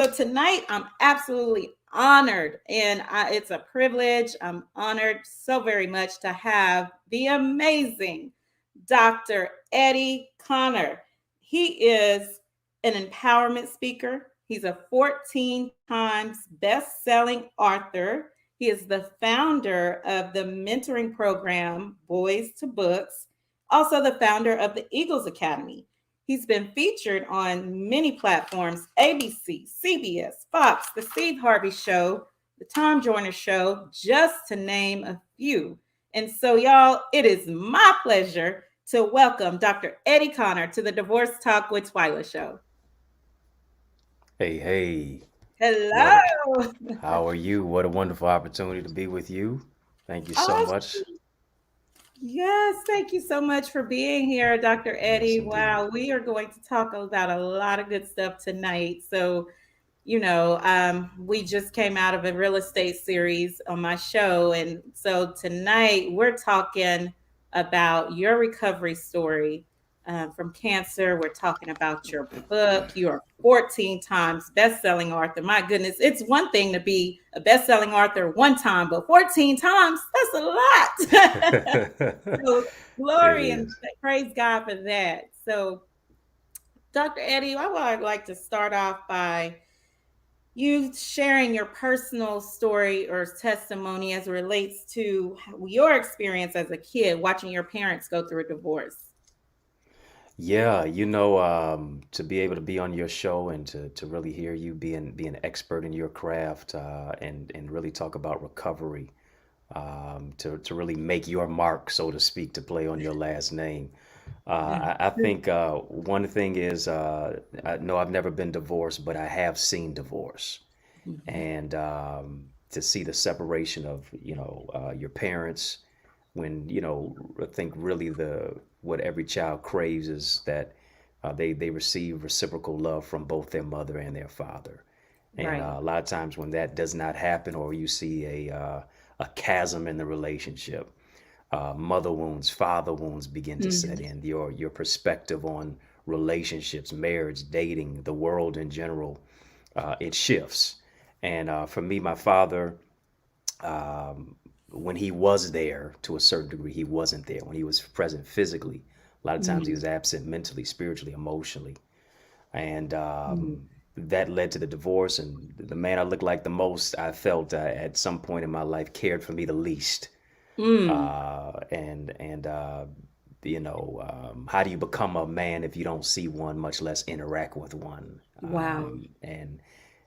So tonight, I'm absolutely honored, and it's a privilege. I'm honored so very much to have the amazing Dr. Eddie Connor. He is an empowerment speaker. He's a 14 times best-selling author. He is the founder of the mentoring program Boys to Books, also the founder of the Eagles Academy. He's been featured on many platforms: ABC, CBS, Fox, The Steve Harvey Show, The Tom Joyner Show, just to name a few. And so, y'all, it is my pleasure to welcome Dr. Eddie Connor to the Divorce Talk with Twyla Show. Hey, hey, what a, Hello. how are you? What a wonderful opportunity to be with you. Thank you so much. Awesome. Yes, thank you so much for being here, Dr. Yes, Eddie. indeed. Wow, we are going to talk about a lot of good stuff tonight. So, we just came out of a real estate series on my show. And so tonight we're talking about your recovery story from cancer. We're talking about your book. You are 14 times best-selling author. My goodness, it's one thing to be a best-selling author one time, but 14 times, that's a lot. So It glory and is. praise God for that. So, Dr. Eddie, I would like to start off by you sharing your personal story or testimony as it relates to your experience as a kid watching your parents go through a divorce. Yeah, to be able to be on your show and to really hear you be an expert in your craft and really talk about recovery, to really make your mark, so to speak, to play on your last name. I think one thing is, no, I've never been divorced, but I have seen divorce. Mhm. And to see the separation of your parents when I think really the what every child craves is that they receive reciprocal love from both their mother and their father. And Right. a lot of times when that does not happen, or you see a chasm in the relationship, mother wounds, father wounds begin to set Mhm. in. Your perspective on relationships, marriage, dating, the world in general, it shifts. And for me, my father, when he was there to a certain degree, he wasn't there. When he was present physically, a lot of times he Mhm. was absent mentally, spiritually, emotionally. And Mhm. that led to the divorce. And the man I looked like the most, I felt at some point in my life cared for me the least. Mm. And how do you become a man if you don't see one, much less interact with one? Wow. And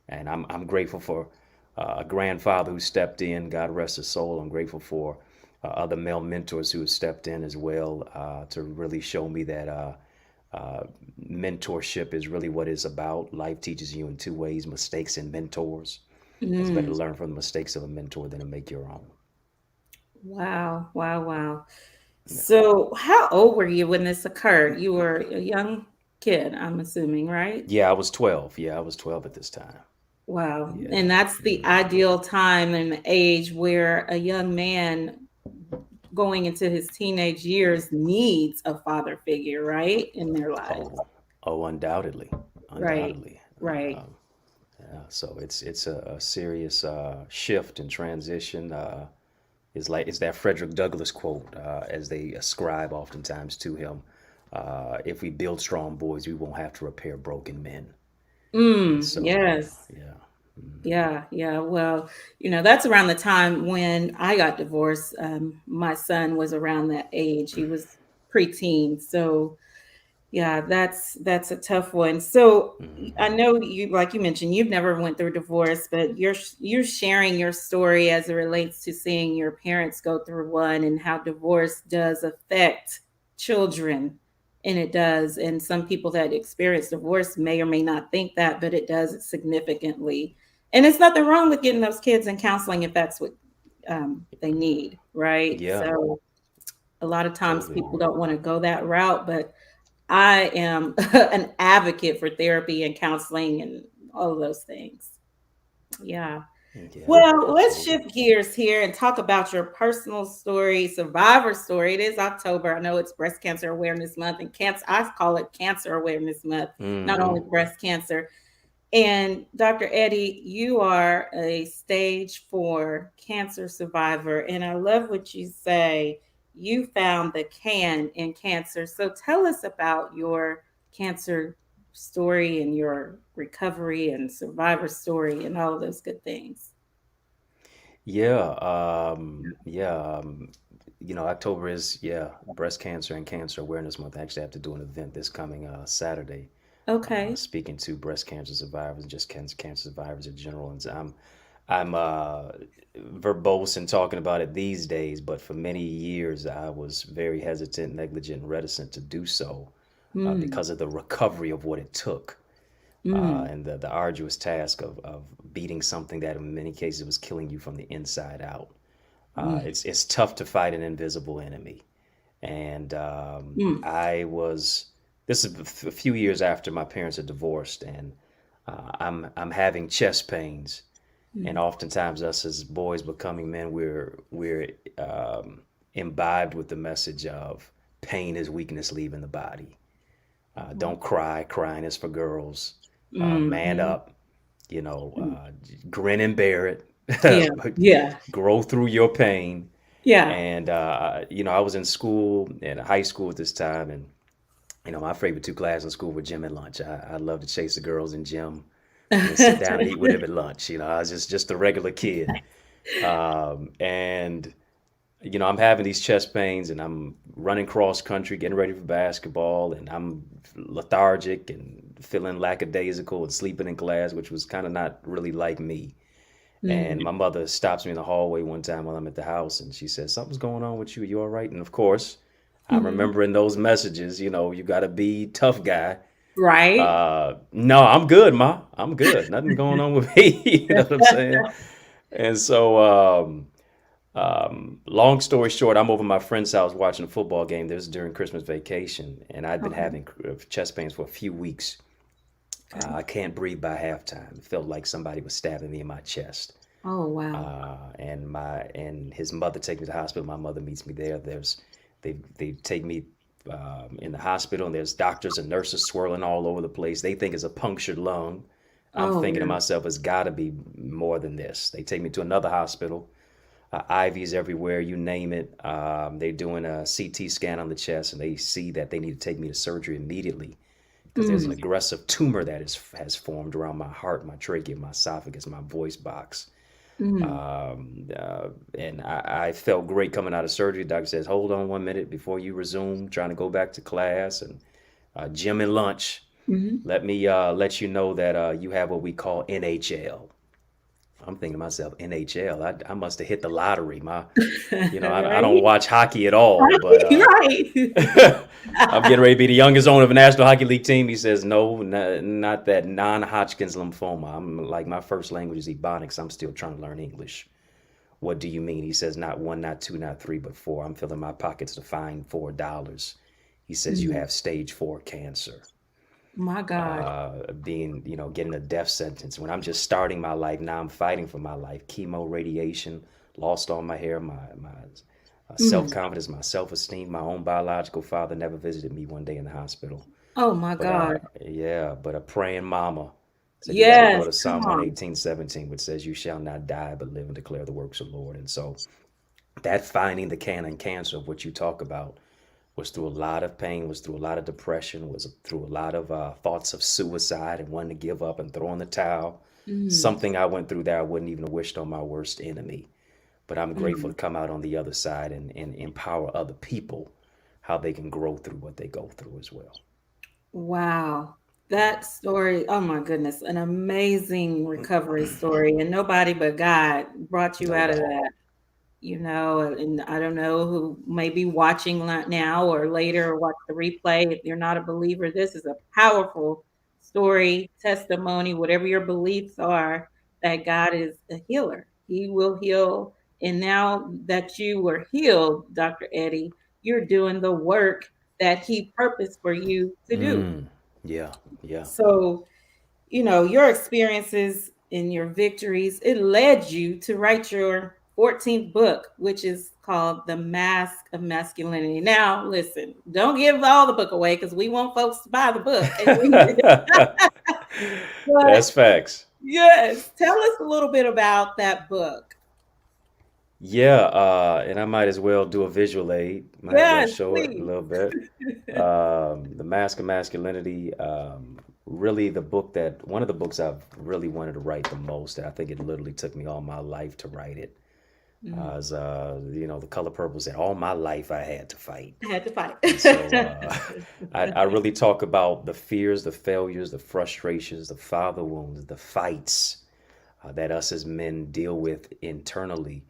I'm grateful for a grandfather who stepped in. God rest his soul. I'm grateful for other male mentors who have stepped in as well to really show me that mentorship is really what it's about. Life teaches you in two ways: mistakes and mentors. It's better Mm. to learn from the mistakes of a mentor than to make your own. Wow. Wow. Wow. Yeah. So, how old were you when this occurred? You were a young kid, I'm assuming, right? Yeah, I was 12. Yeah, I was 12 at this time. Wow. Yeah. And that's the ideal time and age where a young man going into his teenage years needs a father figure, right? In their lives. Oh, oh, undoubtedly, Right. undoubtedly. Right. Yeah. So it's a serious shift and transition. It's that Frederick Douglass quote, as they ascribe oftentimes to him. If we build strong boys, we won't have to repair broken men. And so, Yes. yeah. Yeah. Yeah. Well, that's around the time when I got divorced. My son was around that age. He was preteen. So, yeah, that's a tough one. So I know you, like you mentioned, you've never went through divorce, but you're sharing your story as it relates to seeing your parents go through one and how divorce does affect children. And it does. And some people that experience divorce may or may not think that, but it does significantly. And it's nothing wrong with getting those kids in counseling if that's what they need, right? Yeah, So a lot of times totally people agree. don't want to go that route, but I am an advocate for therapy and counseling and all of those things. Yeah. Yeah, Well, let's absolutely. shift gears here and talk about your personal story, survivor story. It is October. I know it's Breast Cancer Awareness Month and cancer. I call it Cancer Awareness Month, not Mm-hmm. only breast cancer. And Dr. Eddie, you are a stage 4 cancer survivor. And I love what you say. You found the can in cancer. So tell us about your cancer story and your recovery and survivor story and all those good things. Yeah, yeah. October is, yeah, Breast Cancer and Cancer Awareness Month. I actually have to do an event this coming Saturday, Okay. speaking to breast cancer survivors and just cancer survivors in general. And I'm verbose in talking about it these days, but for many years I was very hesitant, negligent, and reticent to do so Mm, because of the recovery of what it took. mm, And the arduous task of beating something that in many cases was killing you from the inside out. mm, It's tough to fight an invisible enemy, and mm, I was. This is a few years after my parents had divorced, and I'm having chest pains, and mm, oftentimes us as boys becoming men, we're imbibed with the message of pain is weakness leaving the body. Don't cry. Crying is for girls. mm, Man mm, up. You know, mm. grin and bear it. Yeah, yeah, Grow through your pain. yeah. And I was in school, in high school at this time, and my favorite two classes in school were gym and lunch. I love to chase the girls in gym and then sit down and eat with them at lunch. I was just a regular kid. And I'm having these chest pains and I'm running cross country, getting ready for basketball, and I'm lethargic and feeling lackadaisical and sleeping in class, which was kind of not really like me. And Mm, my mother stops me in the hallway one time while I'm at the house and she says, "Something's going on with you. You all right?" And of course, I'm mhm. remembering those messages, you got to be tough guy. Right? No, I'm good, Ma. I'm good. Nothing going on with me. You know what I'm saying? And so, long story short, I'm over at my friend's house watching a football game. This was during Christmas vacation, and I'd been Okay, having chest pains for a few weeks. okay. I can't breathe by halftime. It felt like somebody was stabbing me in my chest. Oh, wow. And his mother takes me to the hospital. My mother meets me there. They take me in the hospital, and there's doctors and nurses swirling all over the place. They think it's a punctured lung. I'm Oh, thinking to no. myself, it's got to be more than this. They take me to another hospital. IVs everywhere, you name it. They're doing a CT scan on the chest, and they see that they need to take me to surgery immediately because there's an Mm, aggressive tumor that has formed around my heart, my trachea, my esophagus, my voice box. mm, And I felt great coming out of surgery. Doctor says, "Hold on 1 minute before you resume trying to go back to class and gym and lunch. mhm. Let me let you know that you have what we call NHL." I'm thinking to myself, NHL. I must have hit the lottery. I don't Right? watch hockey at all, but Right. I'm getting ready to be the youngest owner of a National Hockey League team. He says, "No, not that non-Hodgkin's lymphoma. I'm like, my first language is Ebonics. I'm still trying to learn English. What do you mean?" He says, "Not one, not two, not three, but four. I'm filling my pockets to find $4." He says, "You Mm, have stage 4 cancer." my God. Getting a death sentence when I'm just starting my life. Now I'm fighting for my life. Chemo, radiation, lost all my hair, my self Mm. confidence, my self esteem. My own biological father never visited me one day in the hospital. Oh, my But God. yeah, but a praying mama said, "You got to go Yes, to come Psalm on. 118:17, which says, 'You shall not die, but live and declare the works of the Lord.'" And so that finding the canon cancer of what you talk about was through a lot of pain, was through a lot of depression, was through a lot of thoughts of suicide and wanting to give up and throw in the towel. Mm, Something I went through that I wouldn't even have wished on my worst enemy. But I'm grateful mm. to come out on the other side and empower other people how they can grow through what they go through as well. Wow. That story, oh my goodness, an amazing recovery story. And nobody but God brought you out of Nobody. that. And I don't know who may be watching now or later or watch the replay. If you're not a believer, this is a powerful story, testimony, whatever your beliefs are, that God is a healer. He will heal. And now that you were healed, Dr. Eddie, you're doing the work that He purposed for you to do. Mm, yeah, yeah. So, your experiences and your victories, it led you to write your 14th book, which is called The Mask of Masculinity. Now, listen, don't give all the book away because we want folks to buy the book and read it. But That's facts. yes, tell us a little bit about that book. Yeah, and I might as well do a visual aid. Might as well Yes, show it a please. little bit. The Mask of Masculinity, really the book that one of the books I've really wanted to write the most. I think it literally took me all my life to write it. Mm, As The Color Purple said, all my life I had to fight. I had to fight. And so I really talk about the fears, the failures, the frustrations, the father wounds, the fights that us as men deal with internally.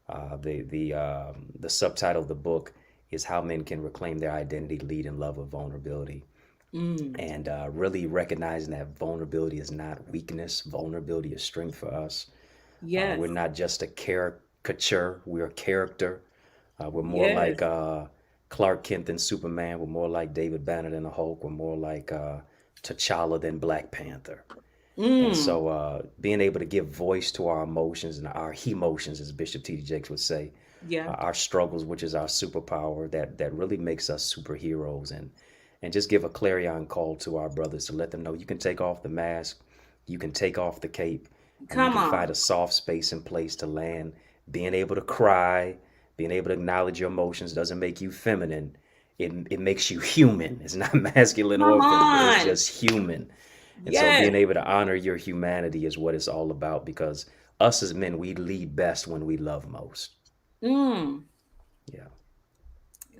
The subtitle of the book is How Men Can Reclaim Their Identity, Lead in Love with Vulnerability. Mm, And really recognizing that vulnerability is not weakness, vulnerability is strength for us. We're yes, not just a caricature, we're a character. We're more yes. like Clark Kent than Superman. We're more like David Banner than the Hulk. We're more like T'Challa than Black Panther. And Mm, so being able to give voice to our emotions and our emotions, as Bishop T.D. Jakes would say, yeah. our struggles, which is our superpower, that really makes us superheroes, and just give a clarion call to our brothers to let them know you can take off the mask, you can take off the cape, and you Come can find on. a soft space and place to land. Being able to cry, being able to acknowledge your emotions doesn't make you feminine. It makes you human. It's not masculine Come or feminine. It's on. just human. And so Yes. being able to honor your humanity is what it's all about because us as men, we lead best when we love most. Mm. Yeah.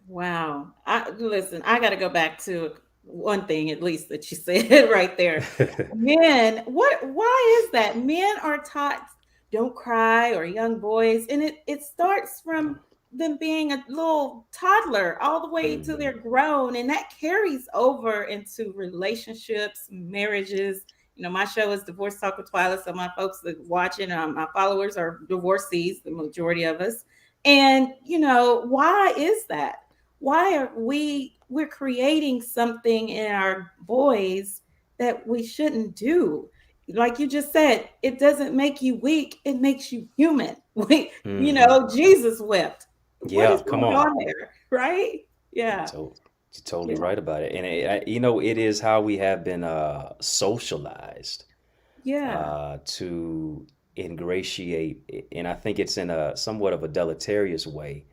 Wow. Listen, I got to go back to one thing at least that you said right there. Men, why is that? Men are taught don't cry, or young boys, and it starts from them being a little toddler all the way to Hmm. they're grown, and that carries over into relationships, marriages. My show is Divorce Talk with Twyla, so my folks that watching, my followers are divorcees, the majority of us. And why is that? Why are we're creating something in our boys that we shouldn't do? Like you just said, it doesn't make you weak, it makes you human. Hmm. Jesus wept. What Yeah, is come going on. on there? Right? You're, Yeah. to- you're totally Yeah. right about it. And, it is how we have been socialized Yeah. to ingratiate. And I think it's in a somewhat of a deleterious way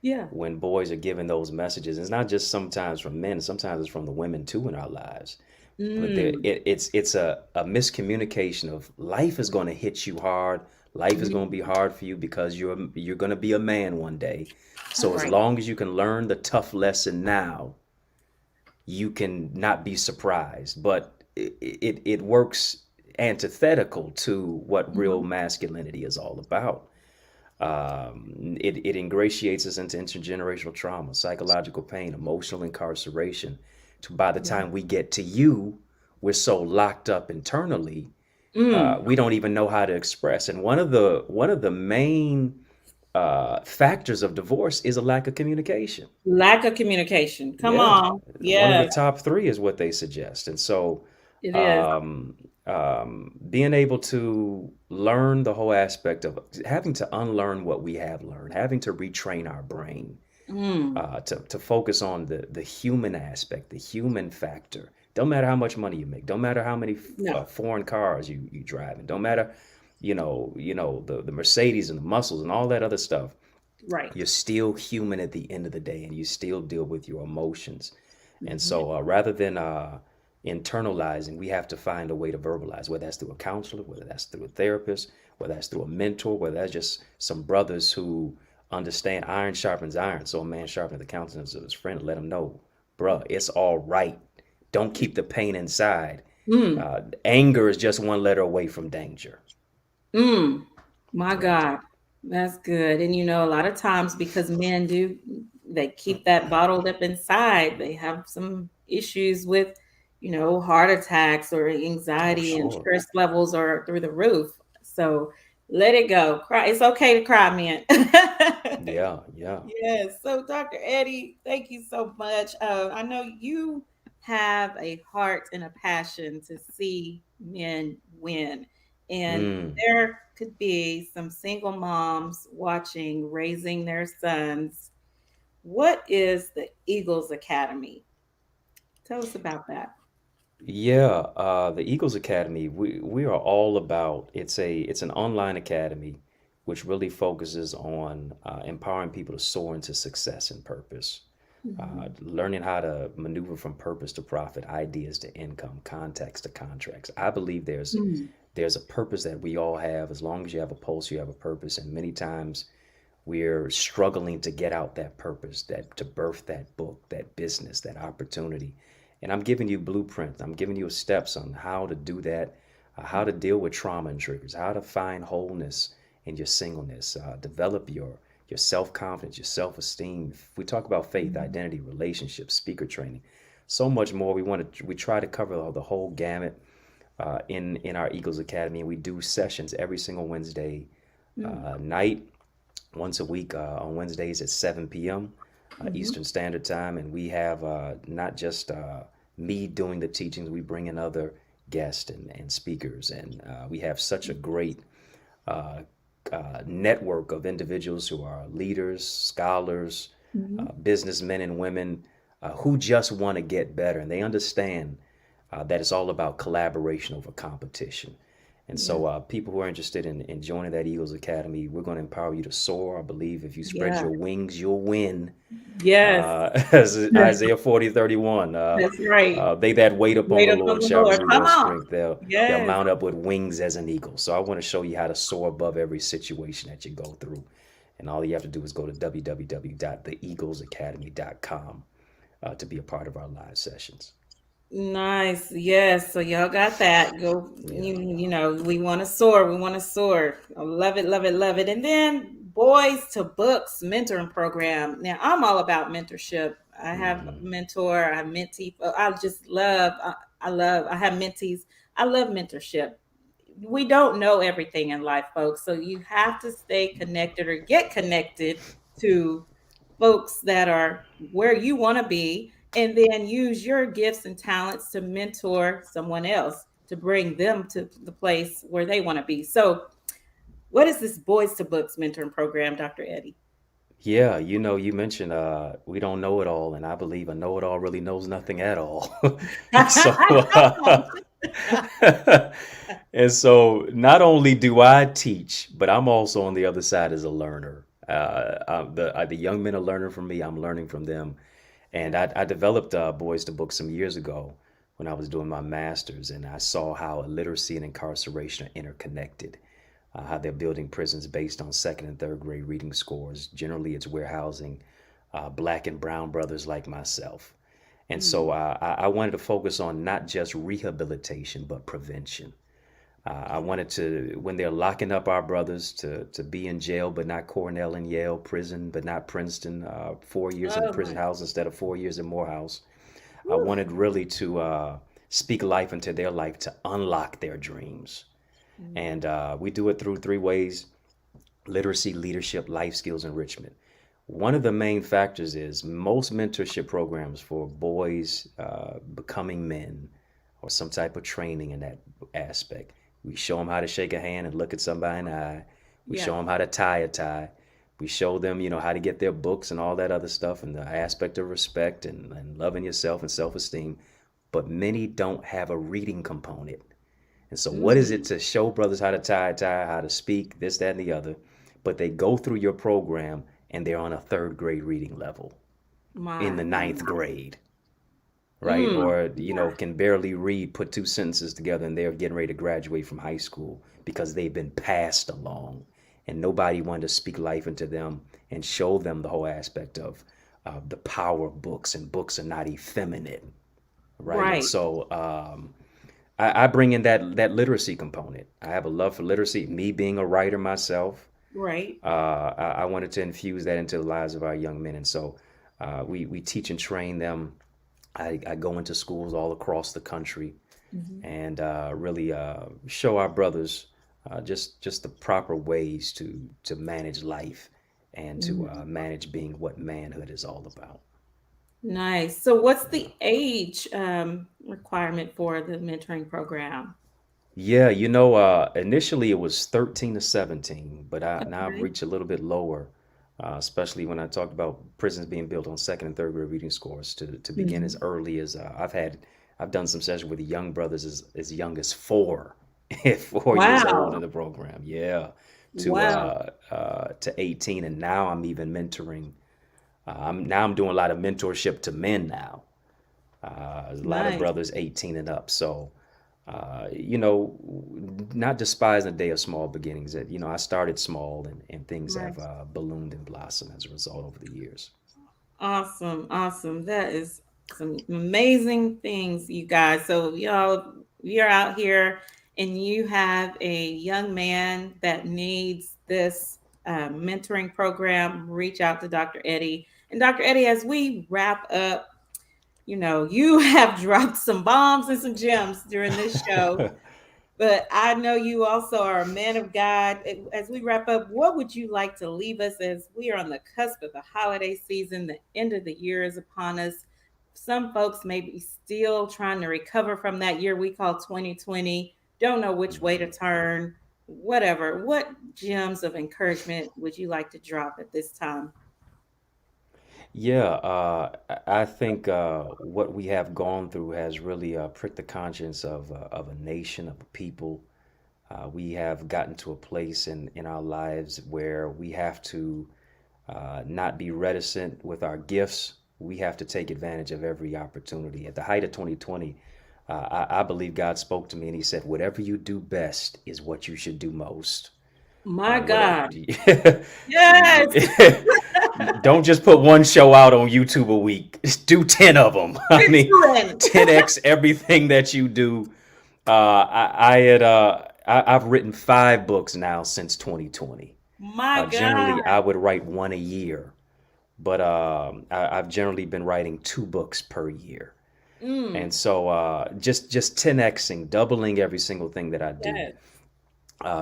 Yeah. when boys are given those messages. It's not just sometimes from men, sometimes it's from the women too in our lives. But Mm. it's a miscommunication of life is going to hit you hard. Life is going to Mm. be hard for you because you're going to be a man one day. All So as right. long as you can learn the tough lesson now, you can not be surprised. But it works antithetical to what real Mhm. masculinity is all about. It ingratiates us into intergenerational trauma, psychological pain, emotional incarceration. To by the Yeah. time we get to you, we're so locked up internally, Mm. we don't even know how to express. And one of the main factors of divorce is a lack of communication. Lack of communication. Come Yeah, on. one of the Yes, top three is what they suggest. And so, it is. um, being able to learn the whole aspect of having to unlearn what we have learned, having to retrain our brain Mm. to focus on the human aspect, the human factor. Don't matter how much money you make. Don't matter how many No. foreign cars you drive, and don't matter, the Mercedes and the muscles and all that other stuff. Right. You're still human at the end of the day, and you still deal with your emotions. And Mhm. so, rather than internalizing, we have to find a way to verbalize, whether that's through a counselor, whether that's through a therapist, whether that's through a mentor, whether that's just some brothers who understand iron sharpens iron. So a man sharpens the countenance of his friend and let him know, bruh, it's all right. Don't keep the pain inside. Mm. Anger is just one letter away from danger. Mm. My Yeah. God. That's good. And a lot of times because men they keep that bottled up inside, they have some issues with, heart attacks or Oh, anxiety, and sure. stress levels are through the roof. So let it go. Cry. It's okay to cry, man. Yeah, yeah. Yes. So, Dr. Eddie, thank you so much. I know you have a heart and a passion to see men win. And Mm. there could be some single moms watching, raising their sons. What is the Eagles Academy? Tell us about that. Yeah, the Eagles Academy, we are all about it's an online academy which really focuses on empowering people to soar into success and purpose. Mhm. Learning how to maneuver from purpose to profit, ideas to income, contacts to contracts. I believe Mm. there's a purpose that we all have. As long as you have a pulse, you have a purpose. And many times we're struggling to get out that purpose, that to birth that book, that business, that opportunity. And I'm giving you blueprints. I'm giving you steps on how to do that, how to deal with trauma and triggers, how to find wholeness in your singleness, develop your self confidence, your self esteem. We talk about faith, Mhm. identity, relationships, speaker training, so much more. We try to cover the whole gamut in our Eagles Academy, and we do sessions every single Wednesday Mm. night, once a week on Wednesdays at 7 p.m. Mhm. Eastern Standard Time. And we have not just me doing the teachings, we bring in other guests and speakers. And we have such a great uh, network of individuals who are leaders, scholars, Mhm. businessmen and women who just want to get better. And they understand that it's all about collaboration over competition. And Yeah. so, people who are interested in joining that Eagles Academy, we're going to empower you to soar. I believe if you spread Yeah. your wings, you'll win. Yes. As Isaiah 40:31, That's right. they that wait upon Wait the upon Lord the shall Lord. renew Come their on. strength. They'll Yes. mount up with wings as an eagle. So I want to show you how to soar above every situation that you go through. And all you have to do is go to www.theeaglesacademy.com to be a part of our live sessions. Nice. Yes. So y'all got that. Go, Yeah. we want to soar. We want to soar. I love it, love it, love it. And then Boys to Books mentoring program. Now I'm all about mentorship. I have a Hmm. mentor, I have mentee. I just love, I have mentees. I love mentorship. We don't know everything in life, folks. So you have to stay connected or get connected to folks that are where you want to be, and then use your gifts and talents to mentor someone else to bring them to the place where they want to be. So, what is this Boys to Books mentoring program, Dr. Eddie? Yeah, you mentioned we don't know it all, and I believe a know it all really knows nothing at all. And so, and so not only do I teach, but I'm also on the other side as a learner. The young men are learning from me. I'm learning from them, and Yeah. I developed Boys to Books some years ago when I was doing my master's, and I saw how illiteracy and incarceration are interconnected, how they're building prisons based on second and third grade reading scores. Generally, it's warehousing black and brown brothers like myself. And so Mm. I wanted to focus on not just rehabilitation, but prevention. I Yeah. wanted to, when they're locking up our brothers, to be in jail, but not Cornell and Yale, prison, but not Princeton, 4 years in Oh prison my. house instead of 4 years in Morehouse. I Whew. wanted really to speak life into their life to unlock their dreams. Mm. And we do it through three ways: literacy, leadership, life skills enrichment. One of the main factors is most mentorship programs for boys becoming men or some type of training in that aspect. We show them how to shake a hand and look at somebody in the eye. We Yeah. show them how to tie a tie. We show them, how to get their books and all that other stuff and the aspect of respect and loving yourself and self esteem. But many don't have a reading component. And so, what is it Hmm. to show brothers how to tie a tie, how to speak, this, that, and the other? But they go through your program and they're on a third grade reading level in the My. ninth grade, right? Mm. Or, can barely read, put two sentences together, and they're getting ready to graduate from high school because they've been passed along. And nobody wanted to speak life into them and show them the whole aspect of the power of books, and books are not effeminate, right? And Right. so, I bring in that literacy component. I have a love for literacy. Me being a writer myself, Right. I wanted to infuse that into the lives of our young men, and so we teach and train them. I go into schools all across the country Hmm. and really show our brothers just the proper ways to manage life and to Hmm. manage being what manhood is all about. Nice. So, what's Yeah. the age requirement for the mentoring program? Yeah, initially it was 13 to 17, but now I've Okay. reached a little bit lower, especially when I talked about prisons being built on second and third grade reading scores to begin as Mhm. early as I've had. I've done some sessions with young brothers as young as 4 years old in Wow. the program. Yeah, Wow. to 18, and now I'm even mentoring. I'm doing a lot of mentorship to men now. There's a lot of Nice. brothers 18 and up. So, you know, not despising the day of small beginnings. That I started small, and things have Right. ballooned and blossomed as a result over the years. Awesome. Awesome. That is some amazing things, you guys. So, y'all, you're out here and you have a young man that needs this mentoring program, reach out to Dr. Eddie. And Dr. Eddie, as we wrap up, you have dropped some bombs and some gems during this show. But I know you also are a man of God. As we wrap up, what would you like to leave us as we are on the cusp of the holiday season? The end of the year is upon us. Some folks may be still trying to recover from that year we call 2020, don't know which way to Mhm. turn, whatever. What gems of encouragement would you like to drop at this time? Yeah, I think what we have gone through has really pricked the conscience of a nation, of a people. We have gotten to a place in our lives where we have to not be reticent with our gifts. We have to take advantage of every opportunity. At the height of 2020, I believe God spoke to me and He said, "Whatever you do best is what you should do most." My Whatever. God. Yes. Don't just put one show out on YouTube a week. Just do 10 of them. I mean, Excellent. 10x everything that you do. I've written 5 books now since 2020. My Generally, I God. would write one a year, but I've generally been writing 2 books per year. And Mm, so just 10xing, doubling every single thing that I do, yes.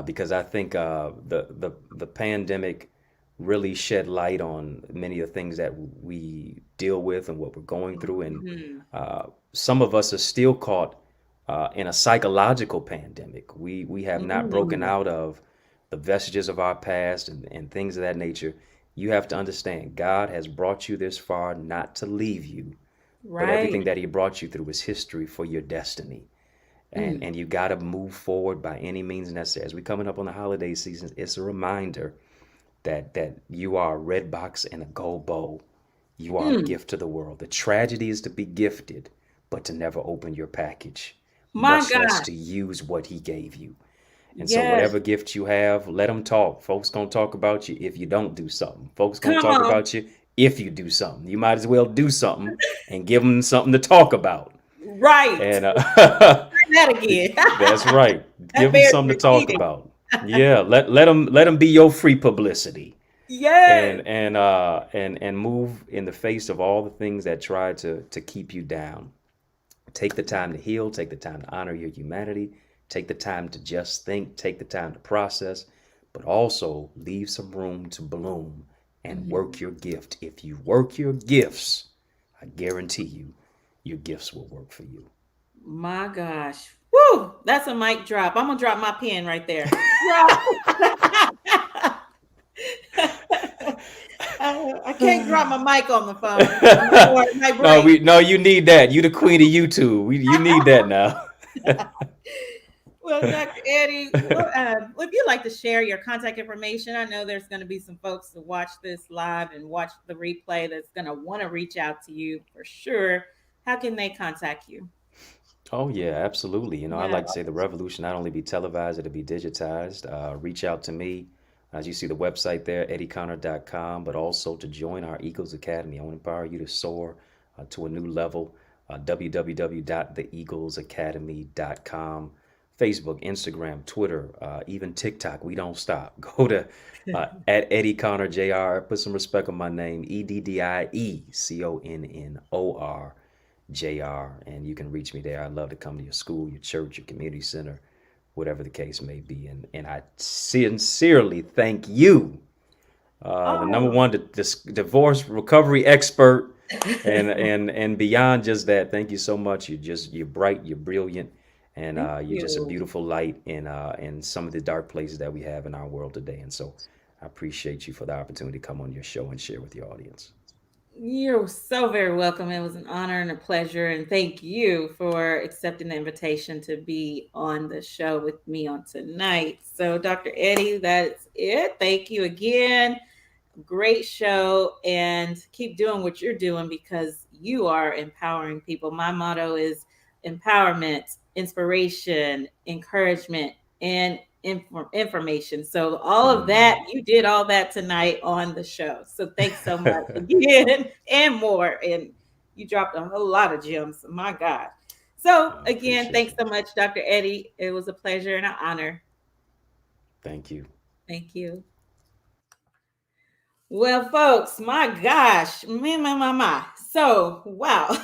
because I think the pandemic really shed light on many of the things that we deal with and what we're going through, and Mhm. some of us are still caught in a psychological pandemic. We have not broken Mm, out of the vestiges of our past and things of that nature. You have to understand, God has brought you this far not to leave you, but everything right. that He brought you through is history for your destiny. And Mm, and you got to move forward by any means necessary. As we're coming up on the holiday season, it's a reminder that you are a red box and a gold bowl. You are a mm. gift to the world. The tragedy is to be gifted, but to never open your package, My much less God. to use what He gave you. And so, Yes. whatever gift you have, let them talk. Folks gonna talk about you if you don't do something. Folks gonna Come talk on. about you if you do something. You might as well do something and give them something to talk about. Right. And Say that again. that's right. Give That them bears something to talk repeating. about. Yeah, let them be your free publicity, Yes. and move in the face of all the things that try to keep you down. Take the time to heal, take the time to honor your humanity, take the time to just think, take the time to process, but also leave some room to bloom and work Mhm. your gift. If you work your gifts, I guarantee you, your gifts will work for you. My gosh. Woo. That's a mic drop. I'm gonna drop my pen right there. Yeah. I can't drop my mic on the phone or it might No, break. you need that. You the queen of YouTube. You need that now. Well, Dr. Eddie, if you'd like to share your contact information, I know there's going to be some folks to watch this live and watch the replay that's going to want to reach out to you for sure. How can they contact you? Oh yeah, absolutely. I Yeah. like to say the revolution not only be televised, it'll be digitized. Reach out to me. As you see the website there, eddieconnor.com, but also to join our Eagles Academy. I want to empower you to soar to a new level. www.theeaglesacademy.com. Facebook, Instagram, Twitter, even TikTok. We don't stop. Go to at Eddie Connor Jr. Put some respect on my name. EDDIECONNOR. JR, and you can reach me there. I'd love to come to your school, your church, your community center, whatever the case may be. And I sincerely thank you, the number Oh, one divorce recovery expert, and beyond just that. Thank you so much. You're bright, you're brilliant, and thank you're just a you. beautiful light in some of the dark places that we have in our world today. And so I appreciate you for the opportunity to come on your show and share with your audience. You're so very welcome. It was an honor and a pleasure. And thank you for accepting the invitation to be on the show with me on tonight. So, Dr. Eddie, that's it. Thank you again. Great show. And keep doing what you're doing because you are empowering people. My motto is empowerment, inspiration, encouragement, and information. So all of that, Hmm. you did all that tonight on the show. So thanks so much again and more. And you dropped a whole lot of gems. My God. So I again, appreciate thanks you. so much, Dr. Eddie. It was a pleasure and an honor. Thank you. Thank you. Well, folks, my gosh, my. So, wow.